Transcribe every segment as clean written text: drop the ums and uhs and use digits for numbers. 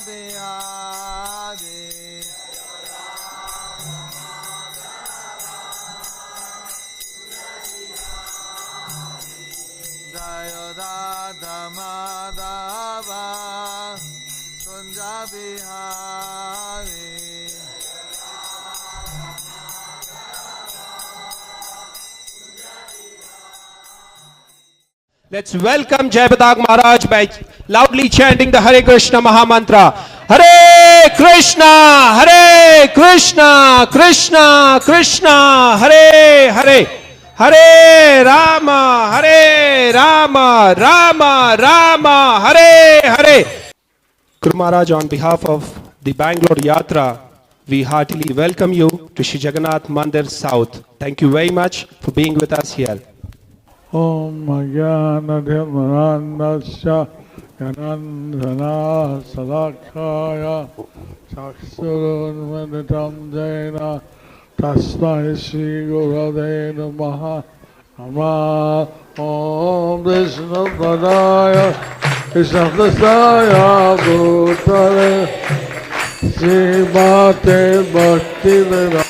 Bihari. Jayo Radha Madhava Kunja Bihari. Let's welcome Jai Badag Maharaj by loudly chanting the Hare Krishna Mahamantra. Hare Krishna, Hare Krishna, Krishna Krishna, Hare Hare. Hare Rama, Rama Rama, Hare Hare. Guru Maharaj, on behalf of the Bangalore Yatra, we heartily welcome you to Shri Jagannath Mandir South. Thank you very much for being with us here. Om Jnanadhimarandasya Janandana Salakaya Chaksurunvaditam Jena Tasmai Shri Gurave Namaha Nama Om Vishnu Padaya Krishna Prasaya Bhutale Srimate Bhakti Vedanta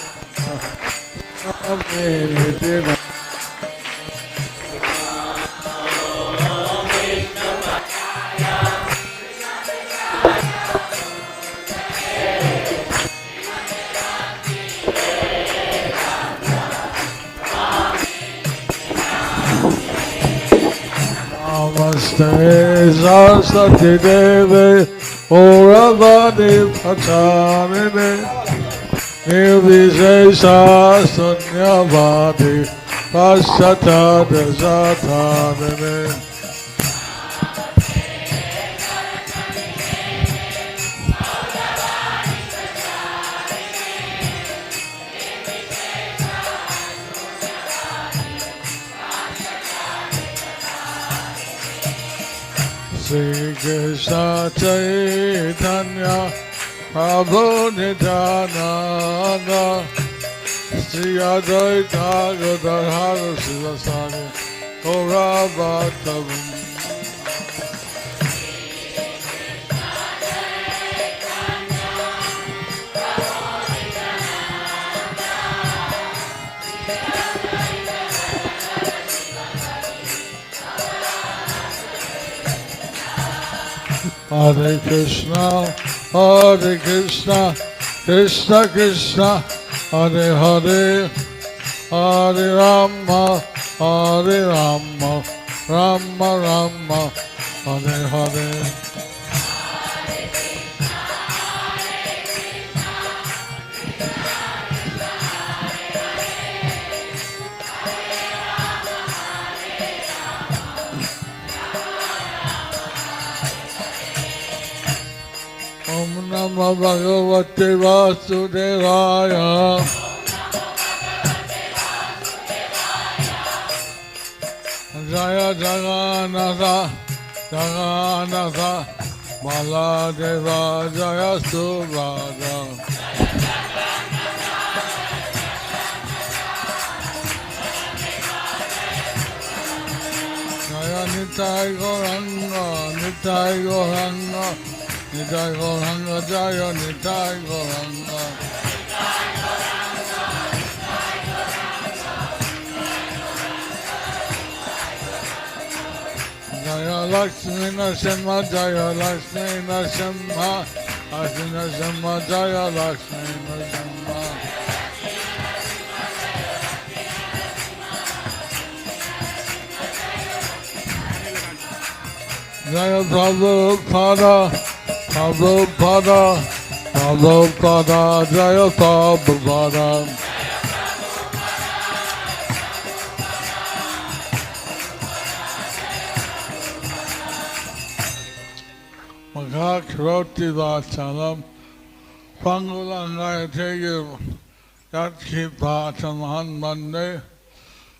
Namaste Saraswati Devi Auravadi Pacharine Nirvishesha Sunyavadi Paschata Desatarine Sri Krishna Chaitanya Prabhu Nityananda Sri Advaita Gadadhara Sivasani Gaura Bhattavam Hare Krishna, Krishna Krishna, Hare Hare, Hare Rama, Rama Rama, Hare Hare. Om Namah Bhagavate Vasudevaya. Jaya Jagannatha, Jagannatha, Baladeva Jaya Subhadra. Jaya Nitai Gauranga, Nitai Gauranga. Nitai Gauranga Jaya Nitai Gauranga Jaya Lakshmi Narasimha Jaya Lakshmi Narasimha Lakshmi Narasimha Jaya Lakshmi Narasimha Jaya Prabhupada Prabhupada, Prabhupada, Jaya Prabhupada. Magakroti Vachalam, Pangulangaya Tegu, Yatki Pachamahan Mande,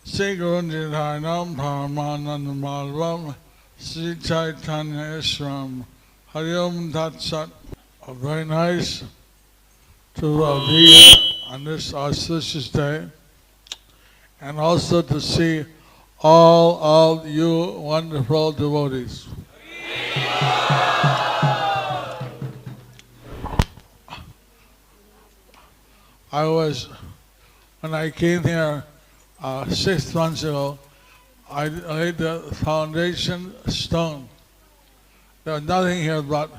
Sigurunjidhainam, Paramanand Malvam, Sri Chaitanya Ishram. Hari Om Tat Sat. Very nice to be here on this auspicious day and also to see all of you wonderful devotees. when I came here 6 months ago, I laid the foundation stone. There was nothing here but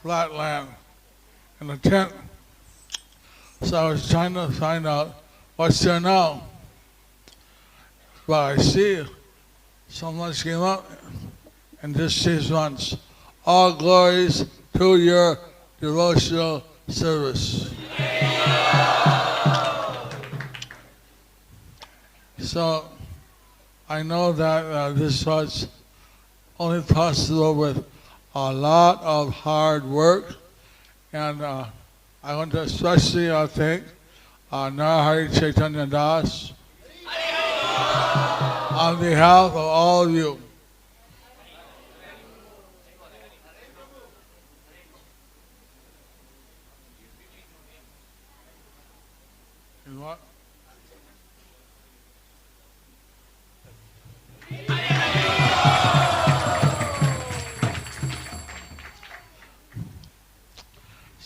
flat land and a tent. So I was trying to find out what's there now. But I see so much came up in just 6 months. All glories to your devotional service. So I know that this was only possible with a lot of hard work, and I want to especially thank Narahari Chaitanya Das on behalf of all of you. You know what?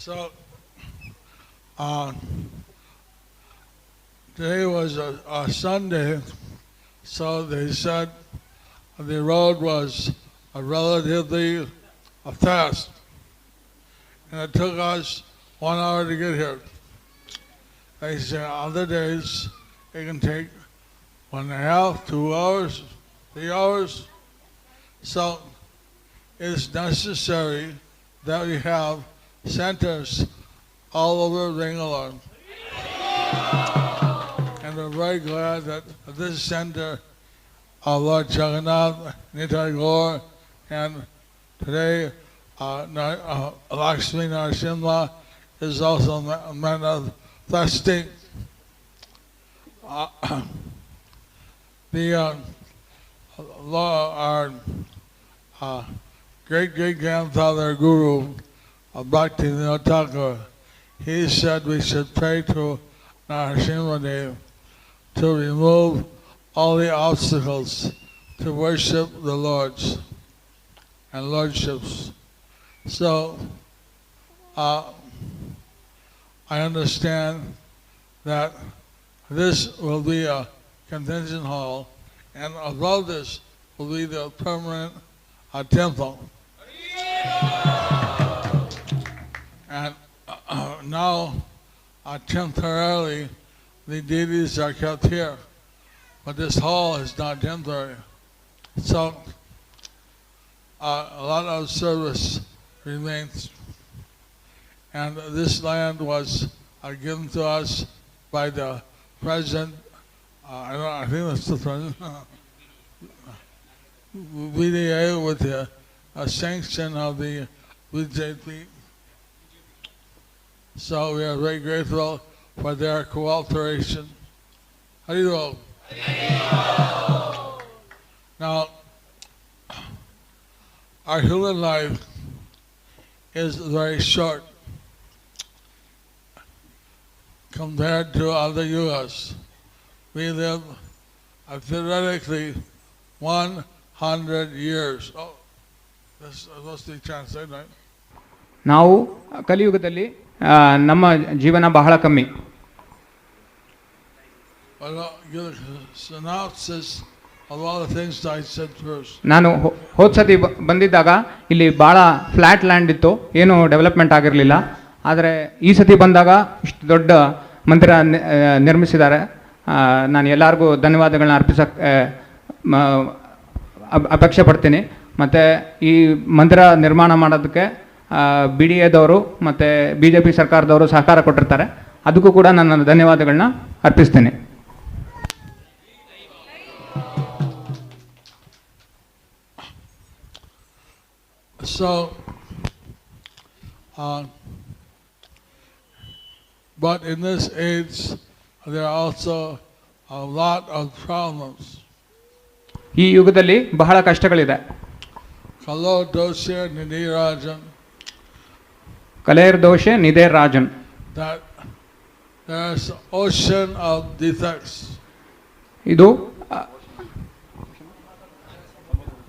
So, today was a Sunday, so they said the road was relatively fast, and it took us 1 hour to get here. They said other days it can take 1.5, 2 hours, 3 hours. So it's necessary that we have centers all over Bangalore. And we're very glad that this center of Lord Jagannath, Nitai Gaur, and today Lakshmi Narasimha is also manifesting. Our great-great-grandfather Guru, Bhaktivinoda Thakur, he said we should pray to Narasimha Dev to remove all the obstacles to worship the Lords and Lordships. So, I understand that this will be a convention hall, and above this will be the permanent temple. And now, temporarily, the deities are kept here, but this hall is not temporary. So, a lot of service remains, and this land was given to us by the president. I think that's the president. VDA with the sanction of the BJP. So we are very grateful for their cooperation. Hariro. Now, our human life is very short compared to other yugas. We live theoretically 100 years. Oh, that's supposed to be translated, right? ನಾವು ಕಲಿಯುಗದಲ್ಲಿ ನಮ್ಮ ಜೀವನ ಬಹಳ ಕಮ್ಮಿ. ನಾನು ಹೋದ ಸತಿ ಬಂದಿದ್ದಾಗ ಇಲ್ಲಿ ಭಾಳ ಫ್ಲ್ಯಾಟ್ ಲ್ಯಾಂಡ್ ಇತ್ತು, ಏನು ಡೆವಲಪ್ಮೆಂಟ್ ಆಗಿರಲಿಲ್ಲ. ಆದರೆ ಈ ಸತಿ ಬಂದಾಗ ಇಷ್ಟು ದೊಡ್ಡ ಮಂದಿರ ನಿರ್ಮಿಸಿದ್ದಾರೆ. ನಾನು ಎಲ್ಲರಿಗೂ ಧನ್ಯವಾದಗಳನ್ನ ಅಪೇಕ್ಷೆ ಪಡ್ತೀನಿ. ಮತ್ತು ಈ ಮಂದಿರ ನಿರ್ಮಾಣ ಮಾಡೋದಕ್ಕೆ BDAದವರು ಮತ್ತು BJP ಸರ್ಕಾರದವರು ಸಹಕಾರ ಕೊಟ್ಟಿರ್ತಾರೆ. ಅದಕ್ಕೂ ಕೂಡ ನನ್ನ ಧನ್ಯವಾದಗಳನ್ನ ಅರ್ಪಿಸ್ತೀನಿ. So, but in this age, there are also a lot of problems. ಈ ಯುಗದಲ್ಲಿ ಬಹಳ ಕಷ್ಟಗಳಿದೆ. Kalo doshe nidirajan. ಕಲೇರ್ dosa ನಿಧೇ Rajan. That there's ocean of defects. ಇದು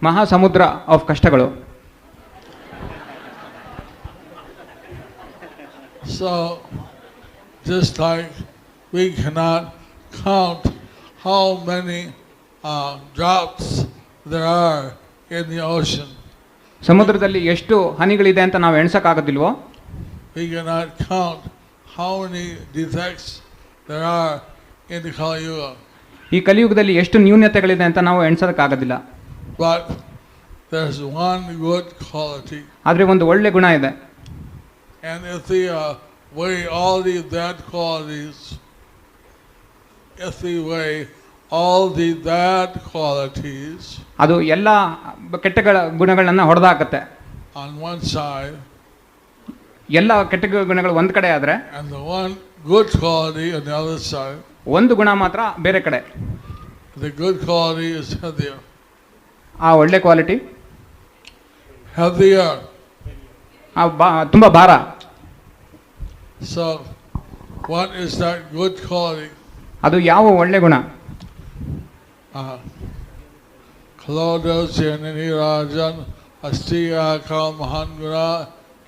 ಮಹಾಸಮುದ್ರ ಆಫ್ ಕಷ್ಟಗಳು. So just like we cannot count how many drops there are in the ocean. ಸಮುದ್ರದಲ್ಲಿ ಎಷ್ಟು ಹನಿಗಳಿದೆ ಅಂತ ನಾವು ಎಣ್ಸಕ್ಕಾಗೋದಿಲ್ವೋ, We cannot count how many defects there are in the Kali Yuga. ಈ ಕಲಿಯುಗದಲ್ಲಿ ಎಷ್ಟು ನ್ಯೂನತೆಗಳಿದೆ ಅಂತ ನಾವು ಎಣ್ಸೋದಕ್ಕಾಗೋದಿಲ್ಲ. But there's one good quality. ಆದರೆ ಒಂದು ಒಳ್ಳೆ ಗುಣ ಇದೆ. And if we weigh all the bad qualities, ಅದು ಎಲ್ಲ ಕೆಟ್ಟ ಗುಣಗಳನ್ನ ಹೊಡೆದಾಕತ್ತೆ. On one side, ಎಲ್ಲ ಕೆಟ್ಟ ಗುಣಗಳು ಒಂದು ಕಡೆ ಆದ್ರೆ, and the one good quality on the other side, ಒಂದು ಗುಣ ಮಾತ್ರ ಬೇರೆ ಕಡೆ. The good quality is healthier. ಆ ಒಳ್ಳೆ ಕ್ವಾಲಿಟಿ healthier. ತುಂಬಾ ಭಾರ. So what is that good quality? ಅದು ಯಾವ ಒಳ್ಳೆ ಗುಣ? Kalodosyanani Rajan Astiya Kal Mahangura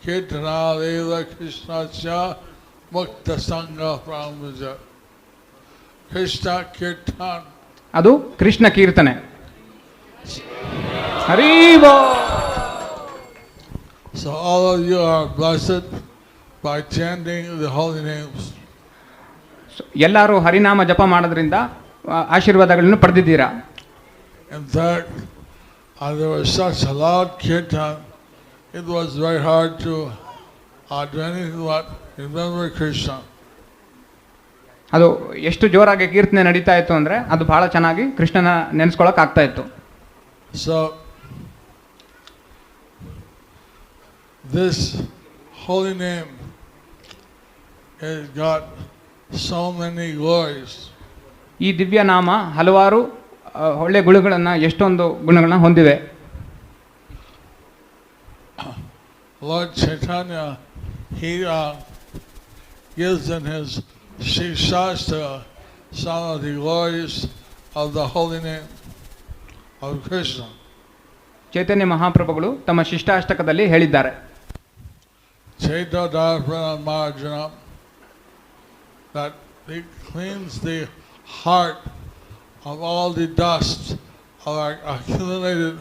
Kirtana Lila Krishnasya Mukta Sangha Brahmaja. Krishna Kirtan. ಅದು ಕೃಷ್ಣ ಕೀರ್ತನೆ. ಹರಿಬೋ. So all of you are blessed by chanting the holy names. ಎಲ್ಲರೂ ಹರಿನಾಮ ಜಪ ಮಾಡೋದ್ರಿಂದ ಆಶೀರ್ವಾದಗಳನ್ನು ಪಡೆದಿದ್ದೀರಾ. In fact, there was such a loud kirtan, it was very hard to do anything but remember Krishna. ಅದು ಎಷ್ಟು ಜೋರಾಗಿ ಕೀರ್ತನೆ ನಡೀತಾ ಇತ್ತು ಅಂದರೆ ಅದು ಬಹಳ ಚೆನ್ನಾಗಿ ಕೃಷ್ಣನ ನೆನೆಸ್ಕೊಳ್ಳೋಕೆ ಆಗ್ತಾ ಇತ್ತು. So this holy name has got so many glories. ಈ ದಿವ್ಯ ನಾಮ ಹಲವಾರು ಒಳ್ಳೆ ಗುಣಗಳನ್ನು, ಎಷ್ಟೊಂದು ಗುಣಗಳನ್ನ ಹೊಂದಿವೆ. Lord Chaitanya, he gives in his Shri Shastra some of the glories of the holy name of Krishna. ಚೈತನ್ಯ ಮಹಾಪ್ರಭುಗಳು ತಮ್ಮ ಶಿಷ್ಟಾಷ್ಟಕದಲ್ಲಿ ಹೇಳಿದ್ದಾರೆ. Chaitanya Dharana Marjana, that he cleans the heart of all the dust of our accumulated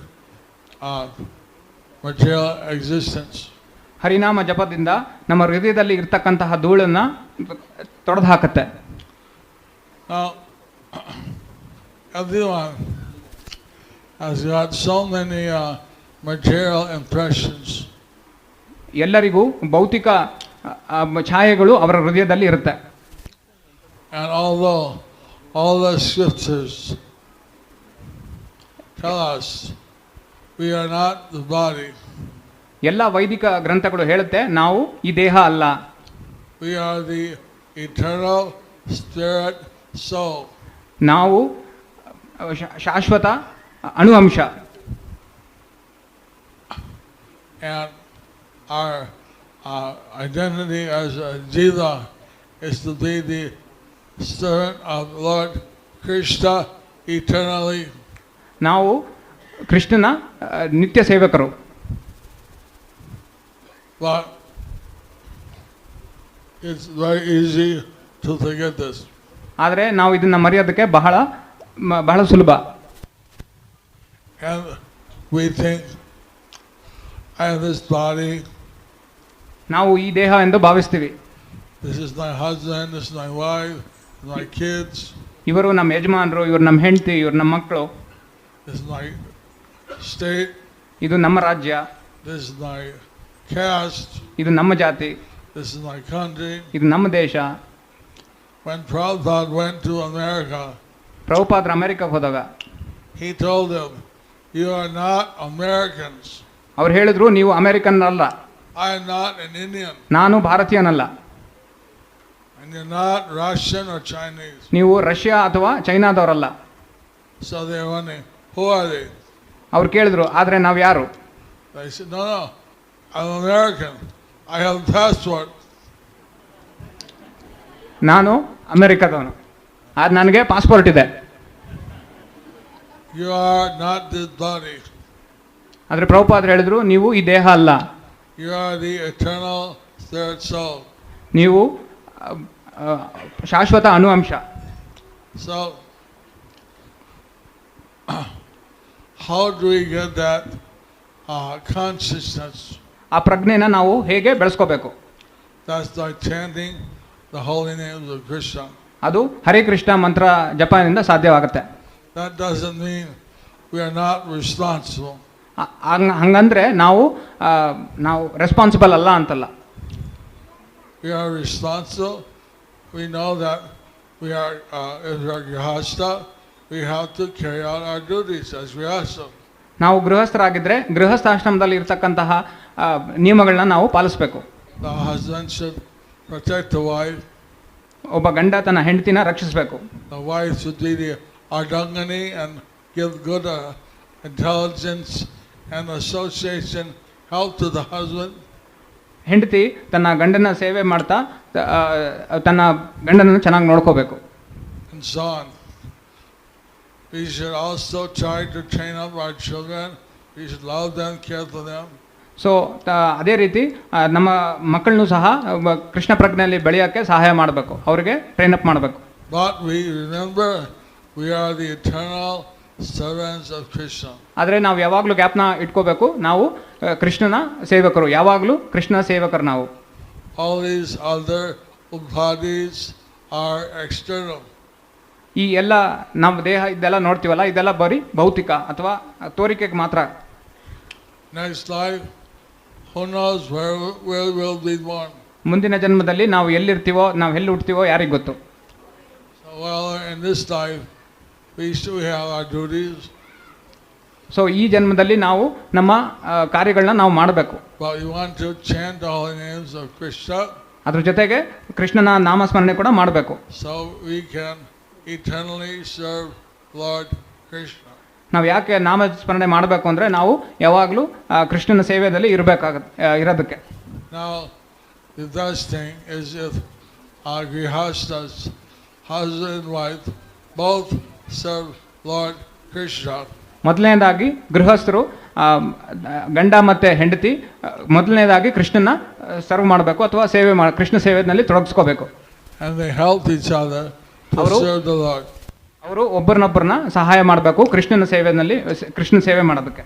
material existence. ಹರಿನಾಮ ಜಪದಿಂದ ನಮ್ಮ ಹೃದಯದಲ್ಲಿ ಇರ್ತಕ್ಕಂತಹ ಧೂಳನ್ನ ತೊಡೆದು ಹಾಕುತ್ತೆ. Now, everyone has got so many material impressions. ಎಲ್ಲರಿಗೂ ಭೌತಿಕ ಛಾಯೆಗಳು ಅವರ ಹೃದಯದಲ್ಲಿ ಇರುತ್ತೆ. And although all the scriptures tell us we are not the body, ಎಲ್ಲ ವೈದಿಕ ಗ್ರಂಥಗಳು ಹೇಳುತ್ತೆ ನಾವು ಈ ದೇಹ ಅಲ್ಲ, we are the eternal spirit soul. ನಾವು ಶಾಶ್ವತ ಅಣುವಂಶ. And our identity as a jiva is to be the servant of Lord Krishna eternally. ನಾವು ಕೃಷ್ಣನ ನಿತ್ಯ ಸೇವಕರು. But it's very easy to forget this. ಆದರೆ ನಾವು ಇದನ್ನ ಮರೆಯೋದಕ್ಕೆ ಬಹಳ ಸುಲಭ. And we think, I have this body. ನಾವು ಈ ದೇಹ ಎಂದು ಭಾವಿಸ್ತೀವಿ. This is my husband, this is my wife, my kids. ಇವರು ನಮ್ಮ ಯಜಮಾನರು, ಇವರು ನಮ್ಮ ಹೆಂಡತಿ, ಇವರು ನಮ್ಮ ಮಕ್ಕಳು. This is my state. ಇದು ನಮ್ಮ ರಾಜ್ಯ. This is my caste. ಇದು ನಮ್ಮ ಜಾತಿ. This is my country. ಇದು ನಮ್ಮ ದೇಶ. When Prabhupada went to America, ಪ್ರಭುಪಾದರು ಅಮೆರಿಕಕ್ಕೆ ಹೋದಾಗ he told them, you are not Americans. ಅವ್ರು ಹೇಳಿದ್ರು, ನೀವು ಅಮೆರಿಕನ್ ಅಲ್ಲ, I am not an Indian. ನಾನು ಭಾರತೀಯನಲ್ಲ. And you're not Russian or Chinese. ನೀವು ರಷ್ಯಾ ಅಥವಾ ಚೈನಾದವರಲ್ಲ. So they're wondering, who are they? ಅವ್ರು ಕೇಳಿದ್ರು, ಆದರೆ ನಾವು ಯಾರು? They said, no, I'm American. I have a passport. ನಾನು ಅಮೆರಿಕದವನು, ಅದು ನನಗೆ ಪಾಸ್ಪೋರ್ಟ್ ಇದೆ. You are not this body. ಆದರೆ ಪ್ರಭುಪಾದರು ಹೇಳಿದ್ರು, ನೀವು ಈ ದೇಹ ಅಲ್ಲ, You are the eternal spirit soul. ನೀವು ಶಾಶ್ವತ ಅನುವಂಶ. So, how do we get that consciousness? ಆ ಪ್ರಜ್ಞೆನ ನಾವು ಹೇಗೆ ಬೆಳೆಸ್ಕೋಬೇಕು? That's by chanting the holy names of Krishna. ಅದು ಹರೇ ಕೃಷ್ಣ ಮಂತ್ರ ಜಪದಿಂದ ಸಾಧ್ಯವಾಗುತ್ತೆ. That doesn't mean we are not responsible. ಹಂಗಂದ್ರೆ ನಾವು ರೆಸ್ಪಾನ್ಸಿಬಲ್ ಅಲ್ಲ ಅಂತಲ್ಲ. We are responsible. We know that we are, as our grihastha, we have to carry out our duties as grihastha. ನಾವು ಗೃಹಸ್ಥರಾಗಿದ್ದರೆ ಗೃಹಸ್ಥಾಶ್ರಮದಲ್ಲಿ ಇರ್ತಕ್ಕಂತಹ ನಿಯಮಗಳನ್ನ ನಾವು ಪಾಲಿಸಬೇಕು. The husband should protect the wife. ಒಬ್ಬ ಗಂಡ ತನ್ನ ಹೆಂಡತಿನ ರಕ್ಷಿಸಬೇಕು. The wife should be the ardangani and give good intelligence and association help to the husband. ಹೆಂಡತಿ ತನ್ನ ಗಂಡನ ಸೇವೆ ಮಾಡ್ತಾ ತನ್ನ ಗಂಡನನ್ನು ಚೆನ್ನಾಗಿ ನೋಡ್ಕೋಬೇಕು. And so on. We should also try to train up our children. We should love them, care for them. So ಅದೇ ರೀತಿ ನಮ್ಮ ಮಕ್ಕಳನ್ನು ಸಹ ಕೃಷ್ಣ ಪ್ರಜ್ಞೆಯಲ್ಲಿ ಬೆಳೆಯೋಕ್ಕೆ ಸಹಾಯ ಮಾಡಬೇಕು, ಅವರಿಗೆ ಟ್ರೈನ್ ಅಪ್ ಮಾಡಬೇಕು. But we remember we are the eternal servants of Krishna. ಆದರೆ ನಾವು ಯಾವಾಗಲೂ ಗ್ಯಾಪ್ನ ಇಟ್ಕೋಬೇಕು, ನಾವು ಕೃಷ್ಣನ ಸೇವಕರು, ಯಾವಾಗಲೂ ಕೃಷ್ಣ ಸೇವಕರು ನಾವು. All these other upadhis are external. ಈ ಎಲ್ಲ ನಮ್ಮ ದೇಹ ಇದೆಲ್ಲ ನೋಡ್ತೀವಲ್ಲ, ಇದೆಲ್ಲ ಬರೀ ಭೌತಿಕ ಅಥವಾ ತೋರಿಕೆಗೆ ಮಾತ್ರ. Next life, who knows where we'll be born. ಮುಂದಿನ ಜನ್ಮದಲ್ಲಿ ನಾವು ಎಲ್ಲಿರ್ತೀವೋ, ನಾವು ಎಲ್ಲಿ ಹುಡ್ತೀವೋ ಯಾರಿಗೆ ಗೊತ್ತು. So well, in this life we still have our duties. So ಈ ಜನ್ಮದಲ್ಲಿ ನಾವು ನಮ್ಮ ಕಾರ್ಯಗಳನ್ನ ನಾವು ಮಾಡಬೇಕು. But we want to chant the holy names of Krishna. ಅದ್ರ ಜೊತೆಗೆ ಕೃಷ್ಣನ ನಾಮಸ್ಮರಣೆ ಕೂಡ ಮಾಡಬೇಕು. So we can eternally serve Lord Krishna. ನಾವು ಯಾಕೆ ನಾಮಸ್ಮರಣೆ ಮಾಡಬೇಕು ಅಂದರೆ ನಾವು ಯಾವಾಗಲೂ ಕೃಷ್ಣನ ಸೇವೆಯಲ್ಲಿ ಇರೋದಕ್ಕೆ. Now the best thing is if our grihasthas, husband and wife, both serve Lord Krishna. ಮೊದಲನೇದಾಗಿ ಗೃಹಸ್ಥರು ಗಂಡ ಮತ್ತು ಹೆಂಡತಿ ಮೊದಲನೇದಾಗಿ ಕೃಷ್ಣನ ಸರ್ವ್ ಮಾಡಬೇಕು ಅಥವಾ ಕೃಷ್ಣ ಸೇವೆಯಲ್ಲಿ ತೊಡಗಿಸ್ಕೋಬೇಕು. And they help each other to serve the Lord. ಅವರು ಒಬ್ಬರನ್ನೊಬ್ಬರನ್ನ ಸಹಾಯ ಮಾಡಬೇಕು ಕೃಷ್ಣನ ಸೇವೆ ಮಾಡೋದಕ್ಕೆ.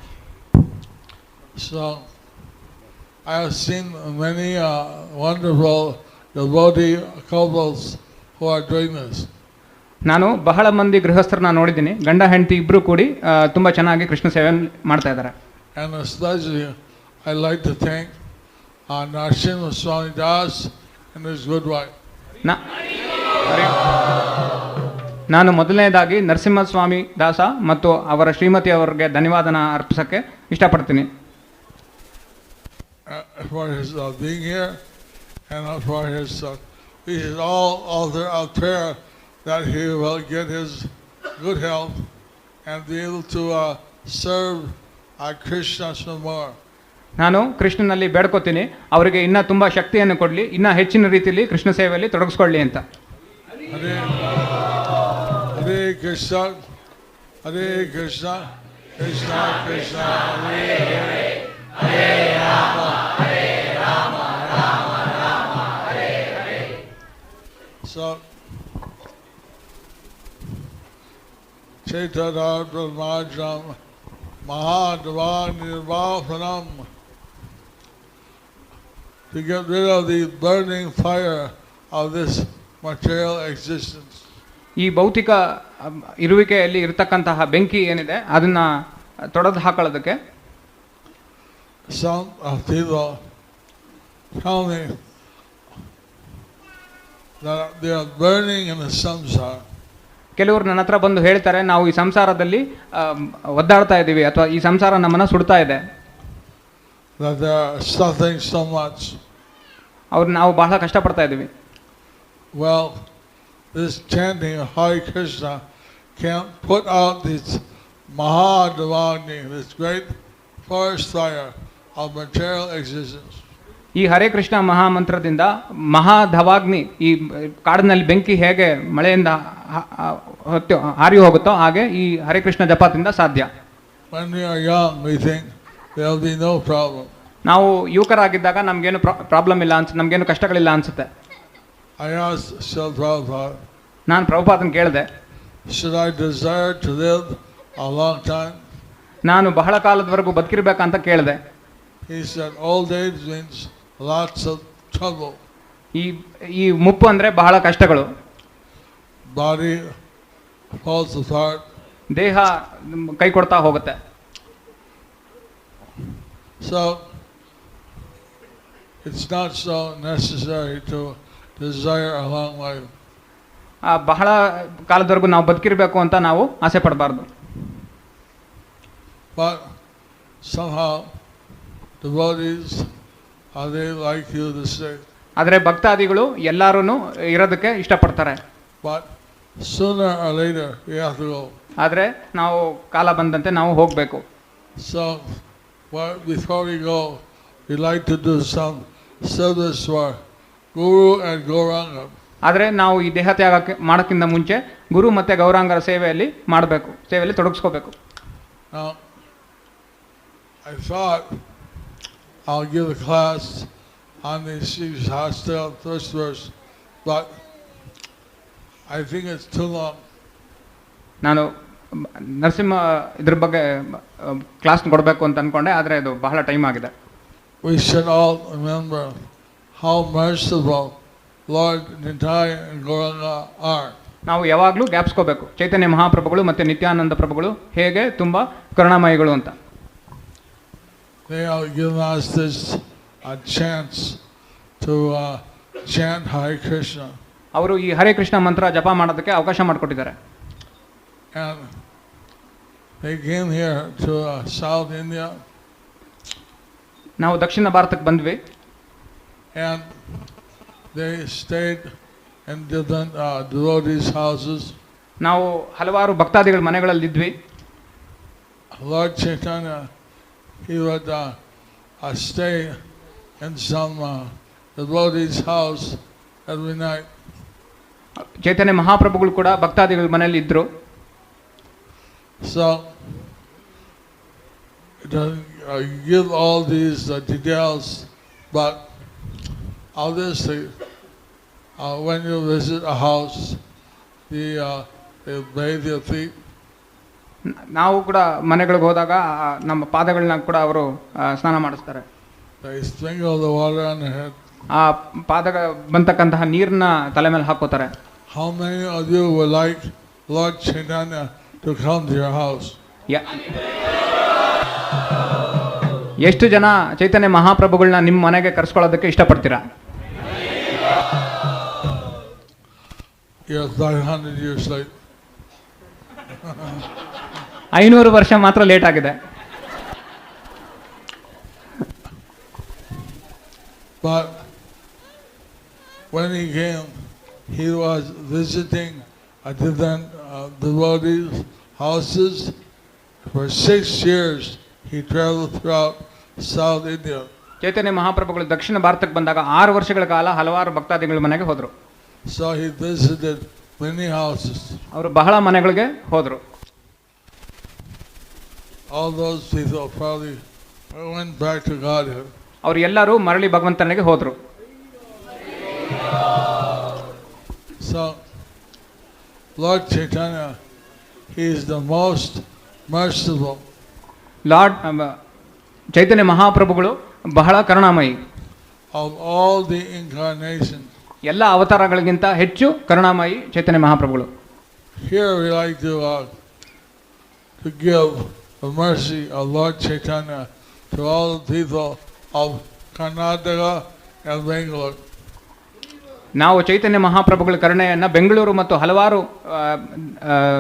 So I have seen many wonderful devotee couples who are doing this. ನಾನು ಬಹಳ ಮಂದಿ ಗೃಹಸ್ಥರನ್ನ ನೋಡಿದ್ದೀನಿ, ಗಂಡ ಹೆಂಡತಿ ಇಬ್ಬರು ಕೂಡಿ ತುಂಬ ಚೆನ್ನಾಗಿ ಕೃಷ್ಣ ಸೇವೆ ಮಾಡ್ತಾ ಇದ್ದಾರೆ. And especially I like to thank Narasimha Swami Das and his good wife. ನಾನು ಮೊದಲನೇದಾಗಿ ನರಸಿಂಹಸ್ವಾಮಿ ದಾಸ ಮತ್ತು ಅವರ ಶ್ರೀಮತಿ ಅವರಿಗೆ ಧನ್ಯವಾದನ ಅರ್ಪಿಸಕ್ಕೆ ಇಷ್ಟಪಡ್ತೀನಿ. For his being here and for his we should all offer our prayer that he will get his good health and be able to serve Krishna some more. ನಾನು ಕೃಷ್ಣನಲ್ಲಿ ಬೇಡ್ಕೋತೀನಿ ಅವರಿಗೆ ಇನ್ನೂ ತುಂಬ ಶಕ್ತಿಯನ್ನು ಕೊಡಲಿ, ಇನ್ನೂ ಹೆಚ್ಚಿನ ರೀತಿಯಲ್ಲಿ ಕೃಷ್ಣ ಸೇವೆಯಲ್ಲಿ ತೊಡಗಿಸ್ಕೊಳ್ಳಿ ಅಂತ. Hare Krishna, Hare Krishna, Krishna Krishna, Hare Hare, Hare Rama, Hare Rama, Rama Rama, Hare Hare. So, Chaitanya Brahmajam Mahadava Nirvapanam, to get rid of the burning fire of this material existence. ಈ ಭೌತಿಕ ಇರುವಿಕೆಯಲ್ಲಿ ಇರತಕ್ಕಂತಹ ಬೆಂಕಿ ಏನಿದೆ ಅದನ್ನ ತೊಡೆದು ಹಾಕೊಳ್ಳೋದಕ್ಕೆ. Some people tell me that they are burning in the samsara. ಕೆಲವರು ನನ್ನ ಹತ್ರ ಬಂದು ಹೇಳ್ತಾರೆ, ನಾವು ಈ ಸಂಸಾರದಲ್ಲಿ ಒದ್ದಾಡ್ತಾ ಇದ್ದೀವಿ ಅಥವಾ ಈ ಸಂಸಾರ ನಮ್ಮನ್ನ ಸುಡ್ತಾ ಇದೆ. That they are suffering so much. ನಾವು ಬಹಳ ಕಷ್ಟಪಡ್ತಾ ಇದ್ದೀವಿ. Well, this chanting of Hare Krishna can put out this Mahadavagni, this great forest fire of material existence. ಈ ಹರೇ ಕೃಷ್ಣ ಮಹಾಮಂತ್ರದಿಂದ ಮಹಾಧವಾಗ್ನಿ, ಈ ಕಾಡಿನಲ್ಲಿ ಬೆಂಕಿ ಹೇಗೆ ಮಳೆಯಿಂದ ಹಾರಿ ಹೋಗುತ್ತೋ ಹಾಗೆ ಈ ಹರೇ ಕೃಷ್ಣ ಜಪದಿಂದ ಸಾಧ್ಯ. When we are young, we think there will be no problem. ನಾವು ಯುವಕರಾಗಿದ್ದಾಗ ನಮಗೇನು ಪ್ರಾಬ್ಲಮ್ ಇಲ್ಲ ನಮಗೇನು ಕಷ್ಟಗಳಿಲ್ಲ ಅನ್ಸುತ್ತೆ. I asked Srila Prabhupada, ನಾನು ಪ್ರಭುಪಾದನ ಕೇಳಿದೆ, should I desire to live a long time? ನಾನು ಬಹಳ ಕಾಲದವರೆಗೂ ಬದುಕಿರ್ಬೇಕಂತ ಕೇಳಿದೆ. He said, old age means lots of trouble. ಈ ಮುಪ್ಪು ಅಂದರೆ ಬಹಳ ಕಷ್ಟಗಳು. Body falls apart. ದೇಹ ಕೈ ಕೊಡ್ತಾ ಹೋಗುತ್ತೆ. So it's not so necessary to desire a long life. ಬಹಳ ಕಾಲದವರೆಗೂ ನಾವು ಬದುಕಿರಬೇಕು ಅಂತ ನಾವು ಆಸೆ ಪಡಬಾರ್ದು. But somehow devotees, they like you to stay. ಆದರೆ ಭಕ್ತಾದಿಗಳು ಎಲ್ಲರೂ ಇರೋದಕ್ಕೆ ಇಷ್ಟಪಡ್ತಾರೆ. But sooner or later we have to go. ಆದರೆ ನಾವು ಕಾಲ ಬಂದಂತೆ ನಾವು ಹೋಗಬೇಕು. So before we go, we like to do some service for Guru and Gauranga. ಆದರೆ ನಾವು ಈ ದೇಹ ತ್ಯಾಗ ಮಾಡೋಕ್ಕಿಂತ ಮುಂಚೆ ಗುರು ಮತ್ತು ಗೌರಾಂಗರ ಸೇವೆಯಲ್ಲಿ ಮಾಡಬೇಕು, ಸೇವೆಯಲ್ಲಿ ತೊಡಗಿಸ್ಕೋಬೇಕು. Now, I thought I'll give a class on the Sri Shastra first verse, but I think it's too long. ನಾನು ನರಸಿಂಹ ಇದ್ರ ಬಗ್ಗೆ ಕ್ಲಾಸ್ ಕೊಡಬೇಕು ಅಂತ ಅಂದ್ಕೊಂಡೆ, ಆದರೆ ಅದು ಬಹಳ ಟೈಮ್ ಆಗಿದೆ. We should all remember how merciful Lord Nitya and Gauranga are. ನಾವು ಯಾವಾಗಲೂ ಜ್ಞಾಪಿಸ್ಕೋಬೇಕು ಚೈತನ್ಯ ಮಹಾಪ್ರಭುಗಳು ಮತ್ತು ನಿತ್ಯಾನಂದ ಪ್ರಭುಗಳು ಹೇಗೆ ತುಂಬ ಕರುಣಾಮಯಿಗಳು ಅಂತ. They have given us this chance to chant Hare Krishna. ಅವರು ಈ ಹರೇ ಕೃಷ್ಣ ಮಂತ್ರ ಜಪ ಮಾಡೋದಕ್ಕೆ ಅವಕಾಶ ಮಾಡಿಕೊಟ್ಟಿದ್ದಾರೆ. And they came here to South India. ನಾವು ದಕ್ಷಿಣ ಭಾರತಕ್ಕೆ ಬಂದ್ವಿ. And they stayed in different devotees' houses. ನಾವು ಹಲವಾರು ಭಕ್ತಾದಿಗಳ ಮನೆಗಳಲ್ಲಿದ್ವಿ. Lord Chaitanya, he would stay in some devotee's house every night. ಚೈತನ್ಯ ಮಹಾಪ್ರಭುಗಳು ಕೂಡ ಭಕ್ತಾದಿಗಳ ಮನೆಯಲ್ಲಿ ಇದ್ರು. So to give all these details, but obviously when you visit a house, they bathe your feet. ನಾವು ಕೂಡ ಮನೆಗಳಿಗೆ ಹೋದಾಗ ನಮ್ಮ ಪಾದಗಳನ್ನ ಕೂಡ ಅವರು ಸ್ನಾನ ಮಾಡಿಸ್ತಾರೆ. They sprinkle the water on the head. ಆ ಪಾದಗ ಬಂತಕ್ಕಂತಹ ನೀರನ್ನ ತಲೆ ಮೇಲೆ ಹಾಕೋತಾರೆ. How many of you would like Lord Chaitanya to come to your house? ಎಷ್ಟು ಜನ ಚೈತನ್ಯ ಮಹಾಪ್ರಭುಗಳನ್ನ ನಿಮ್ಮ ಮನೆಗೆ ಕರೆಸ್ಕೊಳ್ಳೋದಕ್ಕೆ ಇಷ್ಟಪಡ್ತೀರಾ? You're 500 years late. 500 ವರ್ಷ ಮಾತ್ರ ಲೇಟ್ ಆಗಿದೆ. But when he came, he was visiting a different devotees' houses. For 6 years, he traveled throughout South India. ಚೈತನ್ಯ ಮಹಾಪ್ರಭುಗಳು ದಕ್ಷಿಣ ಭಾರತಕ್ಕೆ ಬಂದಾಗ 6 ವರ್ಷಗಳ ಕಾಲ ಹಲವಾರು ಭಕ್ತಾದಿಗಳ ಮನೆಗೆ ಹೋದರು. So he visited many houses. ಅವರು ಬಹಳ ಮನೆಗಳಿಗೆ ಹೋದರು. All those people probably went back to Godhead. ಅವರು ಎಲ್ಲರೂ ಮರಳಿ ಭಗವಂತನಿಗೆ ಹೋದರು. So Lord Chaitanya, he is the most merciful. Lord Chaitanya ಮಹಾಪ್ರಭುಗಳು ಬಹಳ ಕರುಣಾಮಯಿ. Of all the incarnations. ಎಲ್ಲ ಅವತಾರಗಳಿಗಿಂತ ಹೆಚ್ಚು ಕರುಣಾಮಯಿ ಚೈತನ್ಯ ಮಹಾಪ್ರಭುಗಳು. Here we like to give the mercy of Lord Chaitanya to all the people of Karnataka and Bangalore. ನಾವು ಚೈತನ್ಯ ಮಹಾಪ್ರಭುಗಳ ಕರುಣೆಯನ್ನು ಬೆಂಗಳೂರು ಮತ್ತು ಹಲವಾರು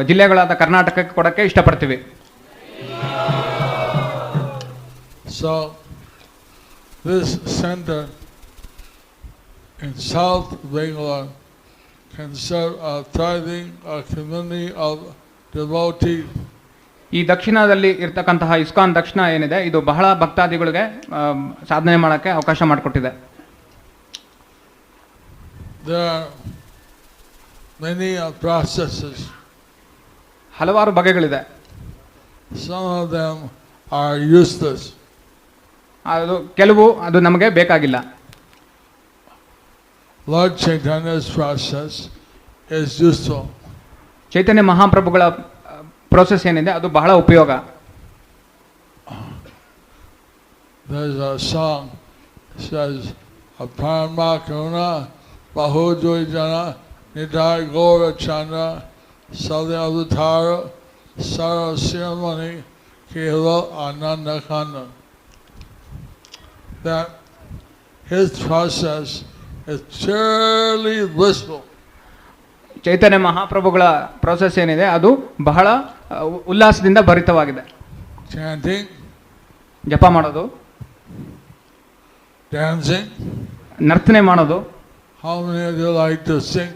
ಜಿಲ್ಲೆಗಳಾದ ಕರ್ನಾಟಕಕ್ಕೆ ಕೊಡೋಕ್ಕೆ ಇಷ್ಟಪಡ್ತೀವಿ. So this center in South Bangalore can serve a thriving community of devotees. ಈ ದಕ್ಷಿಣದಲ್ಲಿ ಇರ್ತಕ್ಕಂತಹ ಇಸ್ಕಾನ್ ದಕ್ಷಿಣ ಏನಿದೆ, ಇದು ಬಹಳ ಭಕ್ತಾದಿಗಳಿಗೆ ಸಾಧನೆ ಮಾಡೋಕ್ಕೆ ಅವಕಾಶ ಮಾಡಿಕೊಟ್ಟಿದೆ. There are many processes. ಹಲವಾರು ಬಗೆಗಳಿದೆ. Some of them are useless. ಅದು ನಮಗೆ ಬೇಕಾಗಿಲ್ಲ. Lord Chaitanya's process is useful. Chaitanya ಮಹಾಪ್ರಭುಗಳ ಪ್ರೋಸೆಸ್ ಏನಿದೆ ಅದು ಬಹಳ ಉಪಯೋಗ. There's a song that says, Aparma Karuna Bahudvijana Nidai Gora Chandra Sali Avatara Sara Siramani Kela Ananda Kanda. That his process is purely blissful. Chaitanya ಮಹಾಪ್ರಭುಗಳ process ಏನಿದೆ ಅದು ಬಹಳ ಉಲ್ಲಾಸದಿಂದ ಭರಿತವಾಗಿದೆ. Chanting, ಜಪ ಮಾಡೋದು, dancing. ನರ್ತನೆ ಮಾಡೋದು. How many of you like to sing?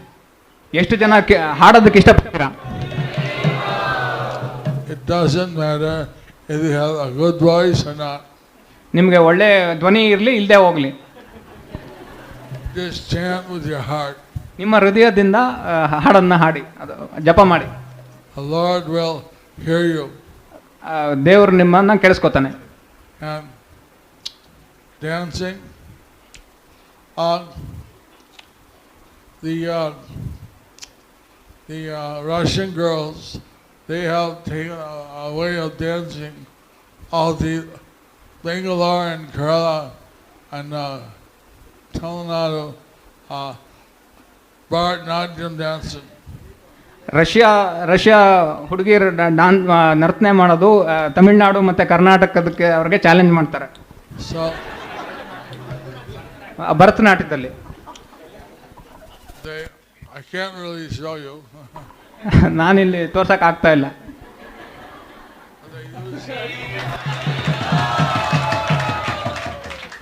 ಎಷ್ಟು ಜನ ಹಾಡೋದಕ್ಕೆ ಇಷ್ಟಪಡ್ತೀರಾ? It doesn't matter if you have a good voice or not. ನಿಮಗೆ ಒಳ್ಳೆ ಧ್ವನಿ ಇರಲಿ ಇಲ್ಲದೆ ಹೋಗಲಿ, Just chant with your heart. ನಿಮ್ಮ ಹೃದಯದಿಂದ ಹಾಡನ್ನು ಹಾಡಿ, ಅದು ಜಪ ಮಾಡಿ. The Lord will hear you. ದೇವರು ನಿಮ್ಮನ್ನು ಕೇಳಿಸ್ಕೊತಾನೆ. And dancing, the Russian girls, they have taken a way of dancing all the Bangalore and Kerala and Tamil Nadu Bharatanatyam dancing. Russia ಹುಡುಗಿಯರು ನರ್ತನೆ ಮಾಡೋದು ತಮಿಳುನಾಡು ಮತ್ತು ಕರ್ನಾಟಕದಕ್ಕೆ ಅವ್ರಿಗೆ ಚಾಲೆಂಜ್ ಮಾಡ್ತಾರೆ. So ಭರತನಾಟ್ಯದಲ್ಲಿ I can't really show you. ನಾನಿಲ್ಲಿ ತೋರ್ಸಕ್ಕೆ ಆಗ್ತಾ ಇಲ್ಲ.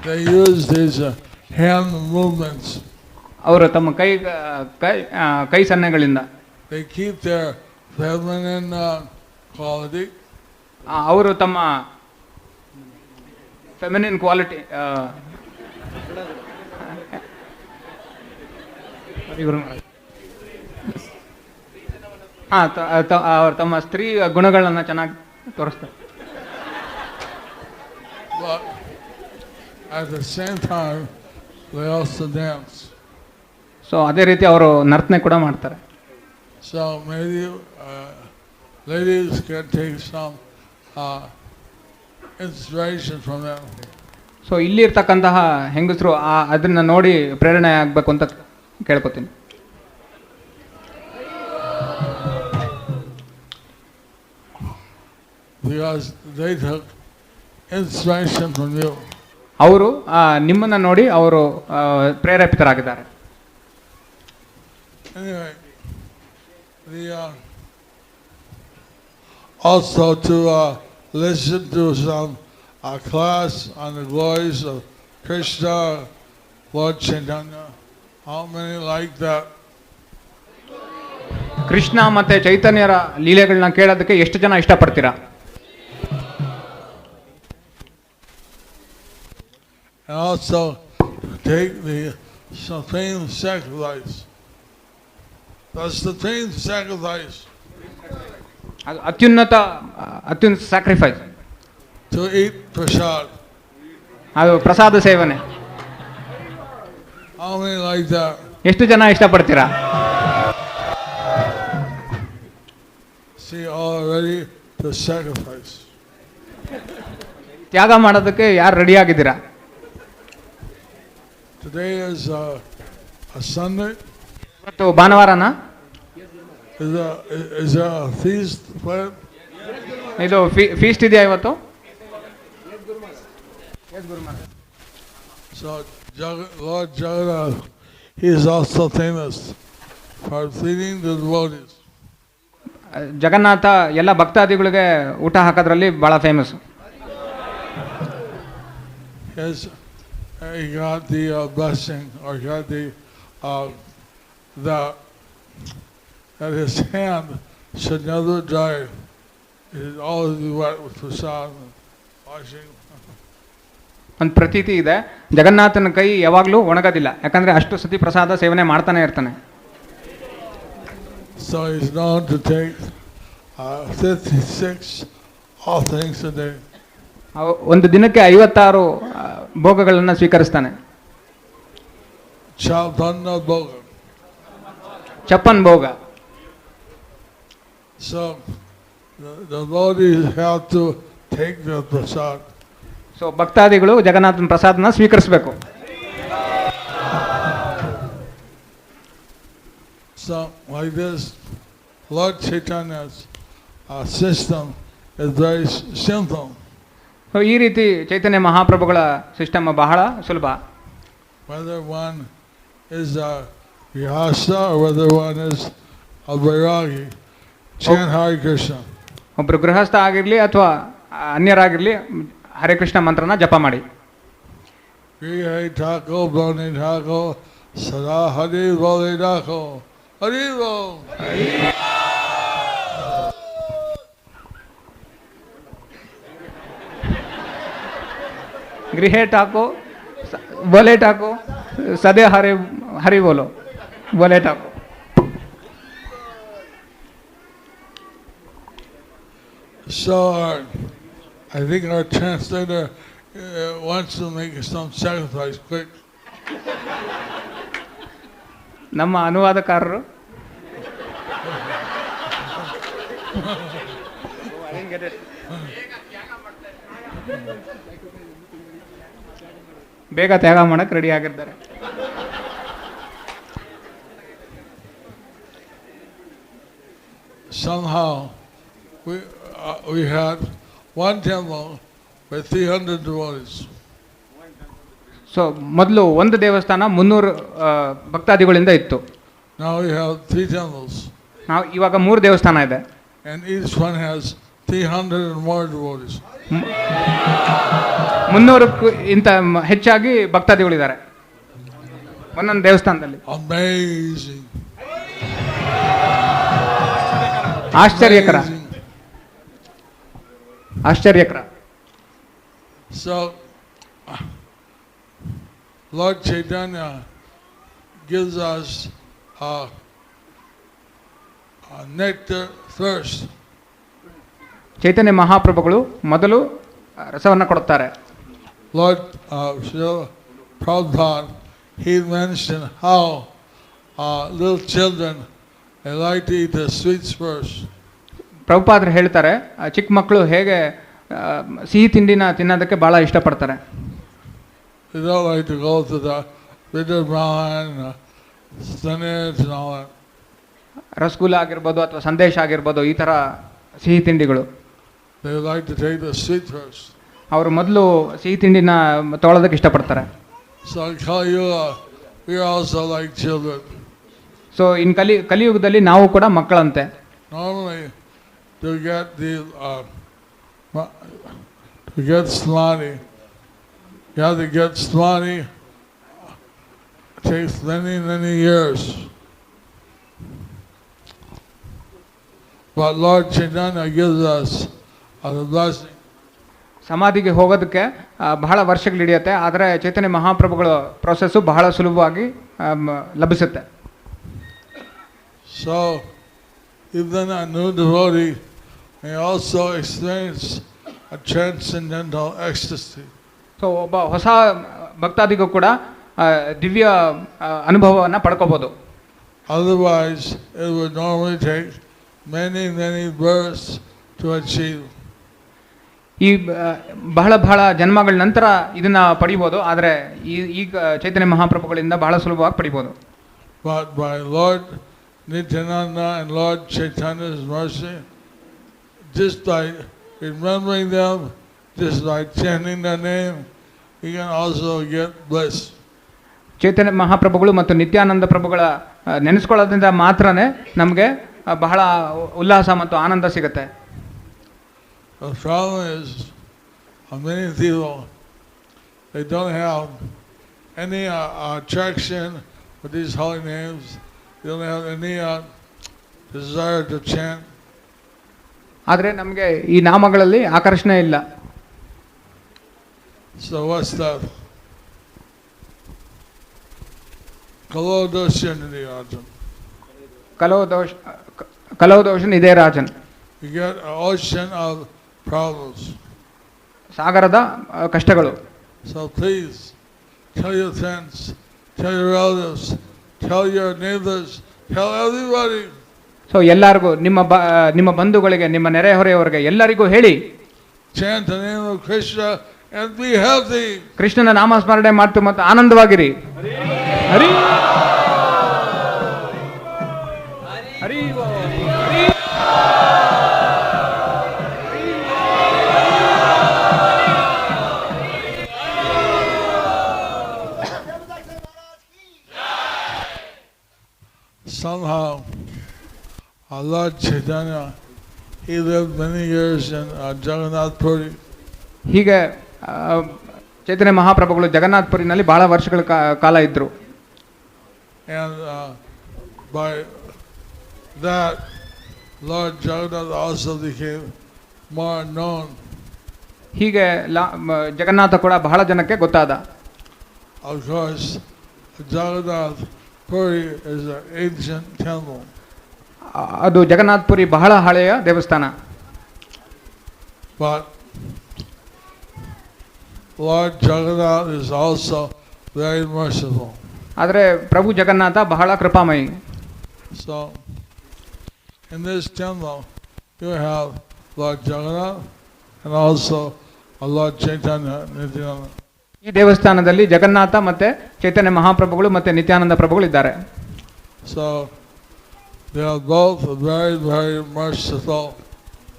They use these hand movements. ಅವರು ತಮ್ಮ ಕೈ ಸನ್ನೆಗಳಿಂದ They keep their feminine quality. ಅವರು ತಮ್ಮ ಫೆಮಿನಿನ್ ಕ್ವಾಲಿಟಿ ಅವ್ರು ತಮ್ಮ ಸ್ತ್ರೀ ಗುಣಗಳನ್ನ ಚೆನ್ನಾಗಿ ತೋರಿಸ್ತಾರೆ. But at the same time, they also dance. So ಅದೇ ರೀತಿ ಅವರು ನರ್ತನೆ ಕೂಡ ಮಾಡ್ತಾರೆ. So maybe ladies can take some inspiration from them. So ಇಲ್ಲಿರ್ತಕ್ಕಂತಹ ಹೆಂಗಸರು ಅದನ್ನ ನೋಡಿ ಪ್ರೇರಣೆ ಆಗಬೇಕು ಅಂತ ಕೇಳ್ಕೊತೀನಿ. Because they took inspiration from you. ಅವರು ನಿಮ್ಮನ್ನ ನೋಡಿ ಅವರು ಪ್ರೇರೇಪಿತರಾಗಿದ್ದಾರೆ. Anyway, also to listen to some class on the glories of Krishna, Lord Chaitanya. How many like that? Krishna ಮತ್ತೆ ಚೈತನ್ಯರ ಲೀಲೆಗಳನ್ನ ಕೇಳೋದಕ್ಕೆ ಎಷ್ಟು ಜನ ಇಷ್ಟಪಡ್ತೀರಾ? And also take the supreme sacrifice. That's the supreme sacrifice. ಅತ್ಯುನ್ನತ ಸ್ಯಾಕ್ರಿಫೈಸ್. To eat prasad. ಅದು ಪ್ರಸಾದ ಸೇವನೆ. How many like that? ಎಷ್ಟು ಜನ ಇಷ್ಟಪಡ್ತೀರಾ? See, all ready to sacrifice. ತ್ಯಾಗ ಮಾಡೋದಕ್ಕೆ ಯಾರು ರೆಡಿ ಆಗಿದ್ದೀರಾ? Today is a Sunday. ಇವತ್ತು ಭಾನುವಾರನ? Is a feast planned? ಇದು ಫೀಸ್ಟ್ ಇದೆಯಾ ಇವತ್ತು? So Lord Jagannath, he is also famous for feeding the devotees. Jagannath ಎಲ್ಲ ಭಕ್ತಾದಿಗಳಿಗೆ ಊಟ ಹಾಕೋದ್ರಲ್ಲಿ ಬಹಳ famous. He got the blessing, or got that his hand should never dry. It is always be wet with prasad and washing. ಒಂದು ಪ್ರತೀತಿ ಇದೆ, ಜಗನ್ನಾಥನ ಕೈ ಯಾವಾಗಲೂ ಒಣಗೋದಿಲ್ಲ, ಯಾಕಂದ್ರೆ ಅಷ್ಟು ಸತಿ ಪ್ರಸಾದ ಸೇವನೆ ಮಾಡ್ತಾನೆ ಇರ್ತಾನೆ. So he's known to take 56 offerings a day. ಒಂದು ದಿನಕ್ಕೆ 56 ಭೋಗಗಳನ್ನು ಸ್ವೀಕರಿಸ್ತಾನೆ. Chaitanya Bhoga. ಚಪ್ಪನ್ ಭೋಗ. So the devotees have to take the prasad. So ಭಕ್ತಾದಿಗಳು ಜಗನ್ನಾಥನ ಪ್ರಸಾದನ ಸ್ವೀಕರಿಸಬೇಕು. So like this, Lord Chaitanya's system is very simple. So ಈ ರೀತಿ ಚೈತನ್ಯ ಮಹಾಪ್ರಭುಗಳ ಸಿಸ್ಟಮ್ ಬಹಳ ಸುಲಭ. Whether one is a Vyasa or whether one is a Vairagi, chant Hare Krishna. ಒಬ್ಬರು ಗೃಹಸ್ಥ ಆಗಿರಲಿ ಅಥವಾ ಅನ್ಯರಾಗಿರಲಿ ಹರೇ ಕೃಷ್ಣ ಮಂತ್ರನ ಜಪ ಮಾಡಿ. Hare Thako, Boni Thako, Sada Hari Boli Thako, Hari Bol. ಗೃಹೇ ಠಾಕೋ ಬೋಲೆ ಠಾಕೋ ಸದೇ ಹರಿ ಹರಿ ಬೋಲೋ ಬೋಲೆ ಠಾಕೋ. So I think our translator wants to make some sacrifice quick. ನಮ್ಮ ಅನುವಾದಕಾರರು ಬೇಗ ತ್ಯಾಗ ಮಾಡಕ್ಕೆ ರೆಡಿ ಆಗಿದ್ದಾರೆ. Somehow we had one temple with 300 devotees. So ಮೊದಲು ಒಂದು ದೇವಸ್ಥಾನ 300 ಭಕ್ತಾದಿಗಳಿಂದ ಇತ್ತು. Now we have 3 temples. ನಾವು ಇವಾಗ 3 ದೇವಸ್ಥಾನ ಇದೆ. And each one has 300 and more devotees. 300ಕ್ಕೂ ಇಂತ ಹೆಚ್ಚಾಗಿ ಭಕ್ತಾದಿಗಳಿದ್ದಾರೆ ಒಂದೊಂದು ದೇವಸ್ಥಾನದಲ್ಲಿ. Amazing. ಆಶ್ಚರ್ಯಕರ ಆಶ್ಚರ್ಯಕರ. So Lord Chaitanya gives us a nectar thirst. ಚೈತನ್ಯ ಮಹಾಪ್ರಭುಗಳು ಮೊದಲು ರಸವನ್ನು ಕೊಡುತ್ತಾರೆ. Lord Srila Prabhupada, he mentioned how little children they like to eat the sweets first. ಪ್ರಭುಪಾದರು ಹೇಳ್ತಾರೆ ಚಿಕ್ಕ ಮಕ್ಕಳು ಹೇಗೆ ಸಿಹಿ ತಿಂಡಿನ ತಿನ್ನೋದಕ್ಕೆ ಬಹಳ ಇಷ್ಟಪಡ್ತಾರೆ. They don't like to go to the bitter brahman, spinach and all that. Rasgulla ಆಗಿರ್ಬೋದು ಅಥವಾ ಸಂದೇಶ ಆಗಿರ್ಬೋದು ಈ ಥರ ಸಿಹಿ ತಿಂಡಿಗಳು. They like to take the sweet first. ಅವರು ಮೊದಲು ಸಿಹಿ ತಿಂಡಿನ ತೊಗೊಳೋದಕ್ಕೆ ಇಷ್ಟಪಡ್ತಾರೆ. So in Kali Yuga, we are also like children. So ಇನ್ನು ಕಲಿಯುಗದಲ್ಲಿ ನಾವು ಕೂಡ ಮಕ್ಕಳಂತೆ. Normally, to get samadhi, you have to get samadhi. It takes many years. But Lord Chaitanya gives us the blessing. ಸಮಾಧಿಗೆ ಹೋಗೋದಕ್ಕೆ ಬಹಳ ವರ್ಷಗಳಿಡಿಯುತ್ತೆ. ಆದರೆ ಚೈತನ್ಯ ಮಹಾಪ್ರಭುಗಳ ಪ್ರೊಸೆಸ್ಸು ಬಹಳ ಸುಲಭವಾಗಿ ಲಭಿಸುತ್ತೆ. So, even a new devotee may also experience a transcendental ecstasy. So ಒಬ್ಬ ಹೊಸ ಭಕ್ತಾದಿಗೂ ಕೂಡ ದಿವ್ಯ ಅನುಭವವನ್ನು ಪಡ್ಕೋಬೋದು. Otherwise, it would normally take many births to achieve. ಈ ಬಹಳ ಜನ್ಮಗಳ ನಂತರ ಇದನ್ನ ಪಡಿಬೋದು. ಆದರೆ ಈಗ ಚೈತನ್ಯ ಮಹಾಪ್ರಭುಗಳಿಂದ ಬಹಳ ಸುಲಭವಾಗಿ ಪಡಿಬೋದು. But by Lord Nityananda and Lord Chaitanya's mercy, just by remembering them, just by chanting their name, we can also get bliss. ಚೈತನ್ಯ ಮಹಾಪ್ರಭುಗಳು ಮತ್ತು ನಿತ್ಯಾನಂದ ಪ್ರಭುಗಳ ನೆನೆಸ್ಕೊಳ್ಳೋದ್ರಿಂದ ಮಾತ್ರನೇ ನಮಗೆ ಬಹಳ ಉಲ್ಲಾಸ ಮತ್ತು ಆನಂದ ಸಿಗುತ್ತೆ. The problem is, many people, they don't have any attraction with these holy names. They don't have any desire to chant. ಆದರೆ ನಮಗೆ ಈ ನಾಮಗಳಲ್ಲಿ ಆಕರ್ಷಣೆ ಇಲ್ಲ. So what's that? Kalodoshan in the Arjun. ಕಲೋದೋಷನ್ ಇದೇ Rajan. You get an ocean of problems. ಸಾಗರದ ಕಷ್ಟಗಳು. So please tell your friends tell your relatives, tell your neighbors, tell everybody. So ಎಲ್ಲರಿಗೂ ನಿಮ್ಮ ಬಂಧುಗಳಿಗೆ, ನಿಮ್ಮ ನೆರೆಹೊರೆಯವರಿಗೆ ಎಲ್ಲರಿಗೂ ಹೇಳಿ, Chant the name of Krishna and be healthy. ಕೃಷ್ಣನ ನಾಮಸ್ಮರಣೆ ಮಾಡ್ತು ಮತ್ತು ಆನಂದವಾಗಿರಿ. ಹರಿ ಹರಿ Somehow, Lord Chaitanya, he lived many years in Jagannath Puri. ಹೀಗೆ ಚೈತನ್ಯ ಮಹಾಪ್ರಭುಗಳು ಜಗನ್ನಾಥಪುರಿನಲ್ಲಿ ಬಹಳ ವರ್ಷಗಳ ಕಾಲ ಇದ್ರು. And by that, Lord Jagannath also became more known. ಹೀಗೆ ಜಗನ್ನಾಥ ಕೂಡ ಬಹಳ ಜನಕ್ಕೆ ಗೊತ್ತಾದ. Of course, Jagannath Puri is an ancient temple. ಅದು ಜಗನ್ನಾಥಪುರಿ ಬಹಳ ಹಳೆಯ ದೇವಸ್ಥಾನ. But Lord Jagannath is also very merciful. ಆದರೆ ಪ್ರಭು ಜಗನ್ನಾಥ ಬಹಳ ಕೃಪಾಮಯಿ. So, in this temple, you have Lord Jagannath and also Lord Chaitanya Nityananda. ಈ ದೇವಸ್ಥಾನದಲ್ಲಿ ಜಗನ್ನಾಥ ಮತ್ತೆ ಚೈತನ್ಯ ಮಹಾಪ್ರಭುಗಳು ಮತ್ತೆ ನಿತ್ಯಾನಂದ ಪ್ರಭುಗಳು ಇದ್ದಾರೆ. So, they are both very, very merciful.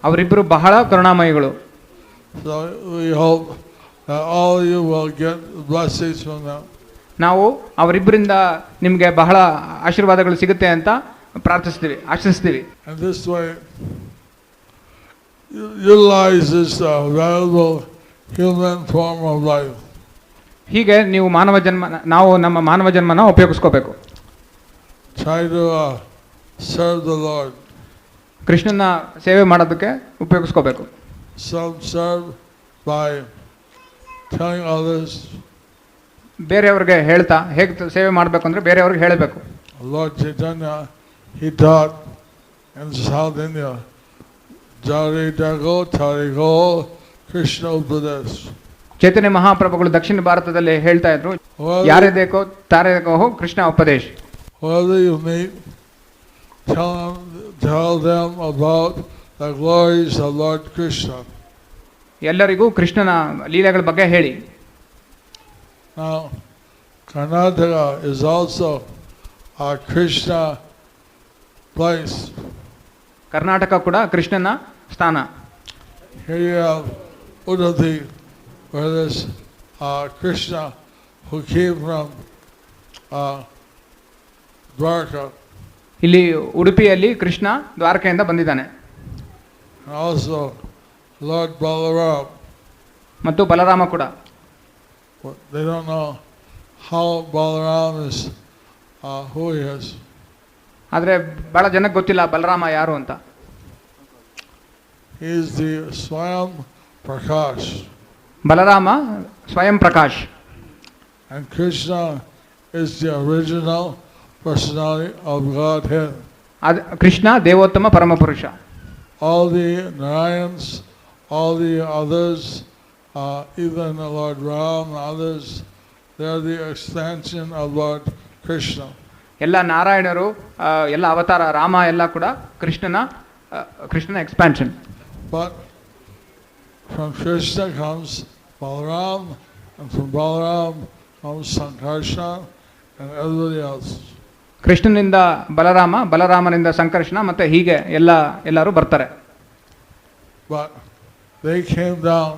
ಅವರಿಬ್ಬರು ಬಹಳ ಕರುಣಾಮಯಿಗಳು. So, we hope that all of you will get blessings from them. ನಾವು ಅವರಿಬ್ಬರಿಂದ ನಿಮಗೆ ಬಹಳ ಆಶೀರ್ವಾದಗಳು ಸಿಗುತ್ತೆ ಅಂತ ಆಶಿಸ್ತೀವಿ. And this way, utilize this valuable human form of life. ಹೀಗೆ ನೀವು ನಾವು ನಮ್ಮ ಮಾನವ ಜನ್ಮನ ಉಪಯೋಗಿಸ್ಕೋಬೇಕು. Try to serve the Lord. ಕೃಷ್ಣನ ಸೇವೆ ಮಾಡೋದಕ್ಕೆ ಉಪಯೋಗಿಸ್ಕೋಬೇಕು. Some serve by telling others. ಬೇರೆಯವ್ರಿಗೆ ಹೇಳ್ತಾ ಹೇಗೆ ಸೇವೆ ಮಾಡಬೇಕು ಅಂದರೆ ಬೇರೆಯವ್ರಿಗೆ ಹೇಳಬೇಕು. Lord Chaitanya, he taught in South India, Jari Dago Tarigo Krishna Upadesh. ಚೈತನ್ಯ ಮಹಾಪ್ರಭುಗಳು ದಕ್ಷಿಣ ಭಾರತದಲ್ಲಿ ಹೇಳ್ತಾ ಇದ್ರು, ಯಾರೇ ದೇಕೋ ತಾರೇ ದೇಕೋ Krishna ಉಪದೇಶ್. Whether you meet, tell them about the glories of Lord Krishna. ಎಲ್ಲರಿಗೂ ಕೃಷ್ಣನ ಲೀಲೆಗಳ ಬಗ್ಗೆ ಹೇಳಿ. Now, Karnataka is also a Krishna place. Karnataka ಕೂಡ ಕೃಷ್ಣನ ಸ್ಥಾನ. Here you have Udupi, where there's Krishna who came from Dwarka. ಇಲ್ಲಿ ಉಡುಪಿಯಲ್ಲಿ ಕೃಷ್ಣ ದ್ವಾರಕೆಯಿಂದ ಬಂದಿದ್ದಾನೆ. And also Lord Balaram. ಮತ್ತು ಬಲರಾಮ ಕೂಡ. They don't know how Balaram is, who he is. ಆದರೆ ಬಹಳ ಜನಕ್ಕೆ ಗೊತ್ತಿಲ್ಲ ಬಲರಾಮ ಯಾರು ಅಂತ. He is the Swayam Prakash. Balarama ಸ್ವಯಂ Prakash. And Krishna is the original personality of Godhead. Krishna ದೇವೋತ್ತಮ ಪರಮಪುರುಷ. All the Narayans, all the others, even Lord Ram and others, they are the expansion of Lord Krishna. ಎಲ್ಲ ನಾರಾಯಣರು, ಎಲ್ಲ ಅವತಾರ, ರಾಮ ಎಲ್ಲ ಕೂಡ ಕೃಷ್ಣನ expansion. But from Krishna comes Balaram, and from Balaram comes Sankarsana and everybody else. ಕೃಷ್ಣನಿಂದ ಬಲರಾಮ, ಬಲರಾಮನಿಂದ ಸಂಕರ್ಷಣ, ಮತ್ತೆ ಹೀಗೆ ಎಲ್ಲರೂ ಬರ್ತಾರೆ. But they came down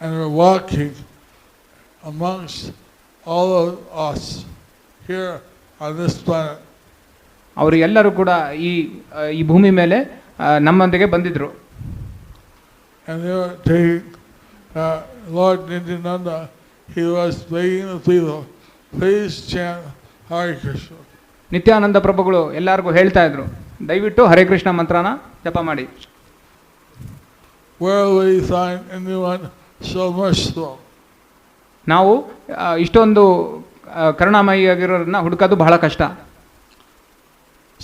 and were walking amongst all of us here on this planet. ಅವರು ಎಲ್ಲರೂ ಕೂಡ ಈ ಭೂಮಿ ಮೇಲೆ ನಮ್ಮೊಂದಿಗೆ ಬಂದಿದ್ರು. And they were taking Lord Nityananda, he was begging the people, please chant Hare Krishna. Nithyananda ಪ್ರಭುಗಳು ಎಲ್ಲರಿಗೂ ಹೇಳ್ತಾ ಇದ್ರು, ದಯವಿಟ್ಟು ಹರೇ ಕೃಷ್ಣ ಮಂತ್ರನ ಜಪ ಮಾಡಿ. Where will you find anyone so merciful? ನಾವು ಇಷ್ಟೊಂದು ಕರುಣಾಮಯಿಯಾಗಿರೋರನ್ನ ಹುಡುಕೋದು ಬಹಳ ಕಷ್ಟ.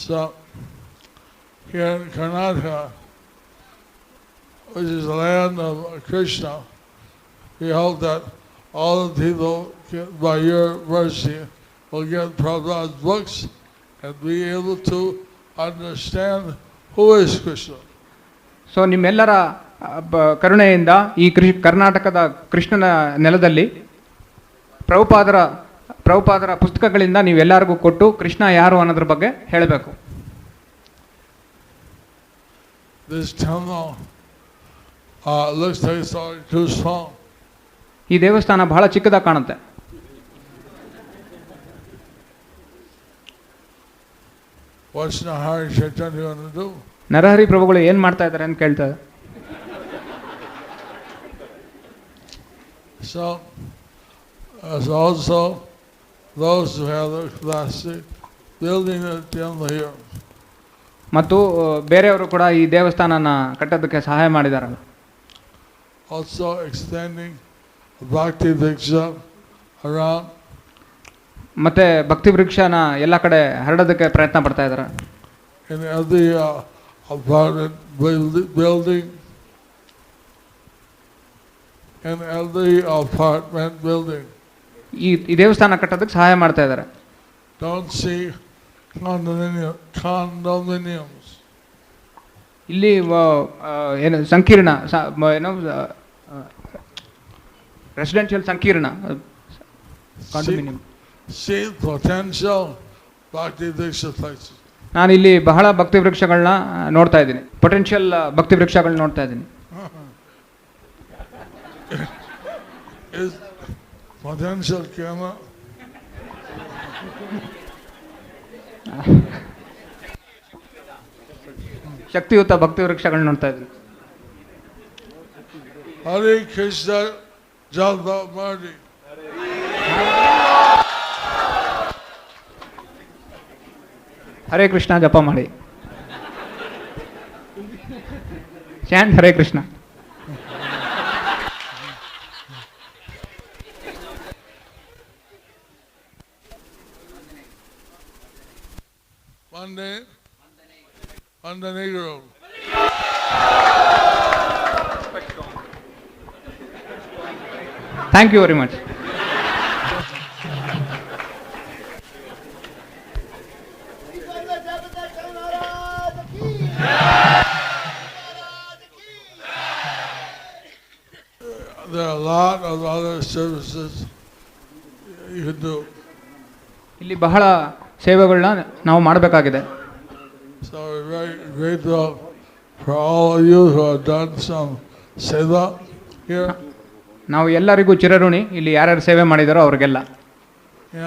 So, here in Karnataka, which is the land of Krishna, we hope that all the people, by your mercy, will get Prabhupada's books and be able to understand who is Krishna. So ನಿಮ್ಮೆಲ್ಲರ ಕರುಣೆಯಿಂದ ಈ ಕರ್ನಾಟಕದ ಕೃಷ್ಣನ ನೆಲದಲ್ಲಿ ಪ್ರಭುಪಾದರ ಪುಸ್ತಕಗಳಿಂದ ನೀವೆಲ್ಲರಿಗೂ ಕೊಟ್ಟು ಕೃಷ್ಣ ಯಾರು ಅನ್ನೋದ್ರ ಬಗ್ಗೆ ಹೇಳಬೇಕು. This temple looks like it's already too small. ಈ ದೇವಸ್ಥಾನ ಬಹಳ ಚಿಕ್ಕದಾಗಿ ಕಾಣುತ್ತೆ. What's Nahari Chaitanya going to do? Narahari ಪ್ರಭುಗಳು ಏನು ಮಾಡ್ತಾ ಇದ್ದಾರೆ ಅಂತ ಕೇಳ್ತಾರೆ. So, as also those who have the capacity building the temple here. ಮತ್ತು ಬೇರೆಯವರು ಕೂಡ ಈ ದೇವಸ್ಥಾನನ ಕಟ್ಟೋದಕ್ಕೆ ಸಹಾಯ ಮಾಡಿದಾರಲ್ಲ. Also extending Bhakti Vriksha around. ಮತ್ತೆ ಭಕ್ತಿ ವೃಕ್ಷನ ಎಲ್ಲ ಕಡೆ ಹರಡೋದಕ್ಕೆ ಪ್ರಯತ್ನ ಪಡ್ತಾ ಇದ್ದಾರೆ. In every apartment building. In every apartment building. ಈ ದೇವಸ್ಥಾನ ಕಟ್ಟೋದಕ್ಕೆ ಸಹಾಯ ಮಾಡ್ತಾ ಇದ್ದಾರೆ. Don't see condominiums. ಇಲ್ಲಿ ಏನು ಸಂಕೀರ್ಣ ಏನೋ ರೆಸಿಡೆನ್ಷಿಯಲ್ ಸಂಕೀರ್ಣ ಕಾಂಡೋಮಿನಿಯಂ. See potential Bhakti Vriksha places. ನಾನು ಇಲ್ಲಿ ಬಹಳ ಭಕ್ತಿ ವೃಕ್ಷಗಳನ್ನ ನೋಡ್ತಾ ಇದ್ದೀನಿ. ಪೊಟೆನ್ಷಿಯಲ್ ಭಕ್ತಿ ವೃಕ್ಷಗಳನ್ನ ನೋಡ್ತಾ ಇದ್ದೀನಿ. Is potential camera? ಶಕ್ತಿಯುತ ಭಕ್ತಿ ವೃಕ್ಷಗಳನ್ನ ನೋಡ್ತಾ ಇದ್ದೀನಿ. Hare Krishna Jalva Mardi. Hare Krishna ಜಪ ಮಾಡಿ. Chant Hare Krishna. Montenegro. Thank you very much. There are a lot of other services you can do. ಇಲ್ಲಿ ಬಹಳ ಸೇವೆಗಳನ್ನ ನಾವು ಮಾಡಬೇಕಾಗಿದೆ. So we're very grateful for all of you who have done some seva here. ನಾವು ಎಲ್ಲರಿಗೂ ಚಿರಋಣಿ ಇಲ್ಲಿ ಯಾರ್ಯಾರು ಸೇವೆ ಮಾಡಿದಾರೋ ಅವ್ರಿಗೆಲ್ಲ.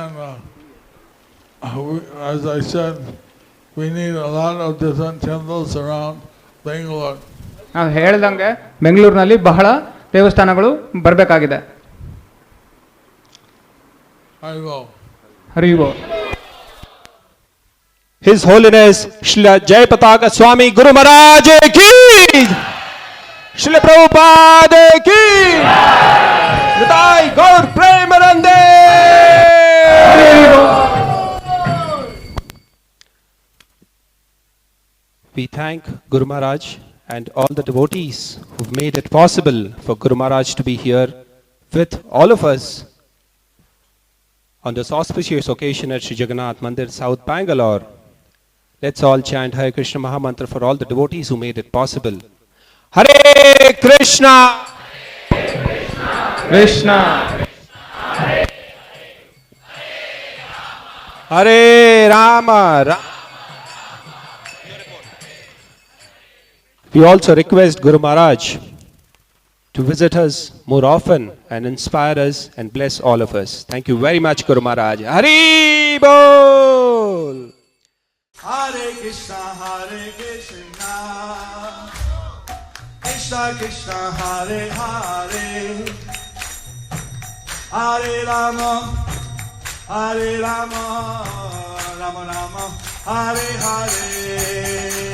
And as I said, we need a lot of different temples around Bangalore. ನಾವು ಹೇಳ್ದಂಗೆ ಬೆಂಗಳೂರಿನಲ್ಲಿ ಬಹಳ ದೇವಸ್ಥಾನಗಳು ಬರಬೇಕಾಗಿದೆ. ಹರಿವೋ. His Holiness Srila Jayapataka Swami Guru Maharaj ki, Srila Prabhupada ki, Nitai Gaur Premanande. We thank Guru Maharaj and all the devotees who've made it possible for Guru Maharaj to be here with all of us on this auspicious occasion at Sri Jagannath Mandir, South Bangalore. Let's all chant Hare Krishna Mahamantra for all the devotees who made it possible. Hare Krishna, Krishna, Hare Rama, We also request Guru Maharaj to visit us more often and inspire us and bless all of us. Thank you very much, Guru Maharaj. Hari Bol! Hare Krishna, Krishna Krishna, Hare Hare, Hare Rama, Rama Rama, Hare Hare.